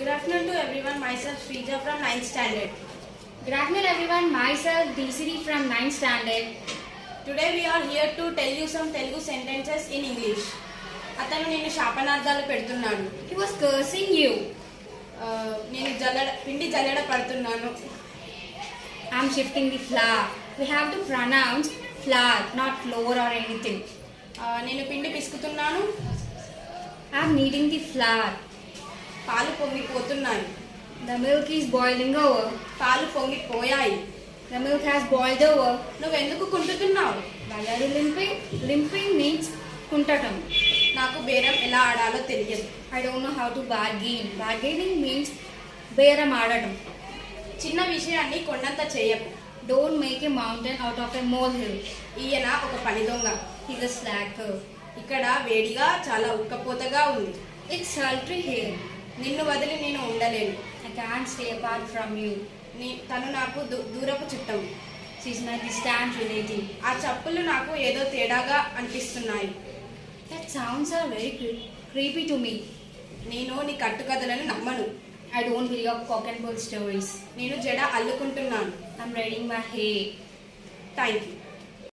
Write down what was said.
Good afternoon to everyone. Myself Shrija from 9th standard. Good afternoon everyone, myself DCD from 9th standard. Today we are here to tell you some Telugu sentences in English. అతను నేను శాపనార్థాలు పెడుతున్నాడు. He was cursing you. నేను పిండి జల్లెడ పడుతున్నాను. I'm shifting the flour. We have to pronounce flour, not flour or anything. నేను పిండి పిసుకుతున్నాను. I'm kneading the flour. పాలు పొంగిపోతున్నాయి. The milk is boiling over. పాలు పొంగిపోయాయి. The milk has boiled over. నువ్వెందుకు కుంటున్నావు? Why are you limping? Limping means కుంటటం. నాకు బేరం ఎలా ఆడాలో తెలియదు. I don't know how to bargain. Bargaining means బేరం ఆడటం. చిన్న విషయాన్ని కొండంత చేయకు. Don't make a mountain out of a molehill. ఈయన ఒక పని దొంగ. He's a slacker. ఇక్కడ వేడిగా చాలా ఉక్కపోతగా ఉంది. It's sultry here. నిన్ను వదిలి నేను ఉండలేను. I can't stay apart from you. తను నాకు దూరపు చుట్టం. She's my distant relative. ఆ చప్పులు నాకు ఏదో తేడాగా అనిపిస్తున్నాయి. That sounds are very creepy to me. నేను నీ కట్టుకథలను నమ్మను. I don't believe of cock and bull stories. నేను జడ అల్లుకుంటున్నాను. I'm braiding my hair. Thank you.